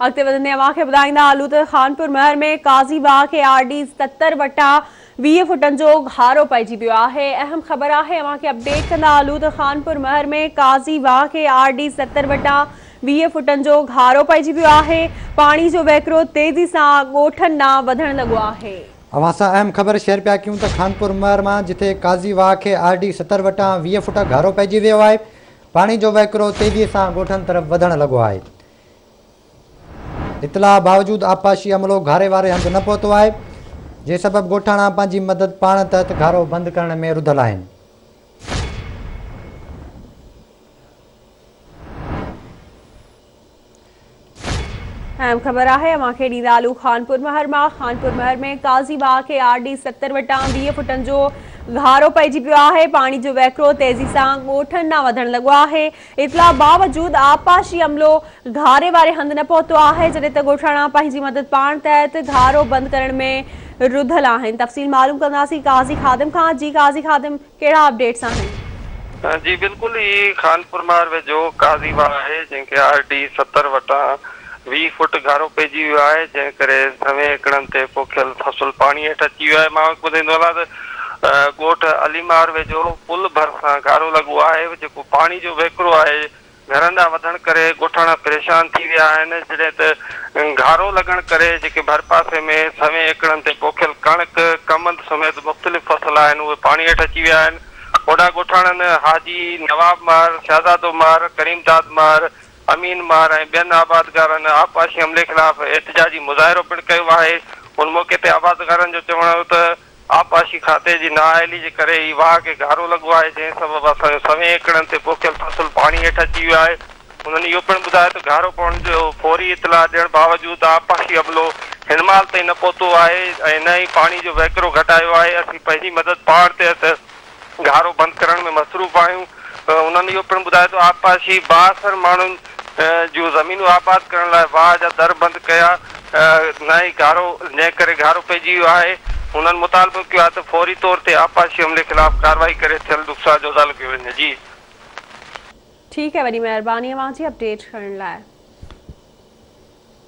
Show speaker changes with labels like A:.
A: अॻिते वधंदे अव्हांखे ॿुधाईंदा हलूं त खानपुर महर में काज़ी बाग खे आरडी 70 वटां 20 फुटनि जो घारो पइजी वियो आहे। अहम ख़बर आहे, अव्हांखे अपडेट कंदा हलूं त खानपुर महर में काज़ी बाग खे आरडी 70 वटां 20 फुटनि जो घारो पइजी वियो आहे। पाणी जो वहिकिरो तेज़ी सां ॻोठनि ॾांहुं वधण लॻो आहे।
B: अवां सां अहम ख़बर शेयर पिया कयूं त खानपुर महर मां जिथे काज़ी बाग खे आरडी 70 वटां 20 फुट घारो पइजी वियो आहे, पाणी जो वहिकिरो तेज़ीअ सां ॻोठनि तरफ़ वधण लॻो आहे। इतला बावजूदि आपाशी अमलो घारे वारे हंधि न पहुतो आहे, जे सबबि ॻोठाणा पंहिंजी मदद पाण तहत घारो बंदि करण में रुधल आहिनि।
A: अहम ख़बर आहे, अव्हांखे ॾींदा हलूं खानपुर महर में काज़ी बाग खे आरडी 70 वटां 20 फुटनि जो घारो पइजी पियो आहे। पाणी जो वहिकिरो तेज़ी सां ॻोठनि ॾांहुं वधण लॻो आहे। इतला बावजूदि आपाशी अमलो घारे वारे हंधि न पहुतो आहे, जॾहिं त ॻोठाणा पंहिंजी मदद पाण तहत घारो बंदि करण में रुधल आहिनि। तफ़सील मालूम कंदासीं काज़ी खादिम खां। जी काज़ी खादिम, कहिड़ा अपडेट्स आहिनि?
C: जी बिल्कुल ही खानपुर महर वेझो काज़ी बाग आहे, जंहिंखे आरडी 70 वटां 20 फुट घारो पइजी वियो आहे, जंहिं करे सवें एकड़नि ते पोखियल फसल पाणी हेठि अची वियो आहे। मां ॿुधाईंदो हलां त ॻोठ अलीमार वेझो पुल भरिसां घारो लॻो आहे, जेको पाणी जो वहिकिरो आहे घरनि ॾांहुं वधण करे ॻोठाणा परेशान थी विया आहिनि। जॾहिं त घारो लॻण करे जेके भर पासे में सवें एकड़नि ते पोखियल कणिक, कमंद समेत मुख़्तलिफ़ फसल आहिनि, उहे पाणी हेठि अची विया आहिनि। ओॾा ॻोठाणनि हाजी नवाब महर, शहज़ादो महर, करीमदाद महर, अमीन महर ऐं ॿियनि आबादगारनि आपाशी हमले ख़िलाफ़ एहतिजाजी मुज़ाहिरो पिणु कयो आहे। उन मौक़े ते आबादगारनि जो चवणु हो त आपाशी खाते जी नाअहली जे करे ही वाह खे घारो लॻो आहे, जंहिं सबबि असांजो सवें एकड़नि ते पोखियल फसल पाणी हेठि अची वियो आहे। उन्हनि इहो पिणु ॿुधायो त घारो पवण जो फौरी इतला ॾियण बावजूदि आपाशी अमलो हिन महिल ताईं न पहुतो आहे ऐं न ई पाणी जो वहिकिरो घटायो आहे। असीं पंहिंजी मदद पाण तहत घारो बंदि करण में मसरूफ़ आहियूं। उन्हनि इहो पिणु ॿुधायो त आपाशी 62 माण्हुनि जूं ज़मीनूं आबाद करण लाइ वाह जा दर बंदि कया, न ई घारो जंहिं करे घारो पइजी वियो आहे। उन्हनि मुतालबो कयो आहे त फौरी तौर ते आपाशी हमले ख़िलाफ़ कार्रवाई करे थियल नुक़सान जो हल कयो वञे। जी
A: ठीकु है, वॾी महिरबानी अव्हांजी अपडेट करण लाइ।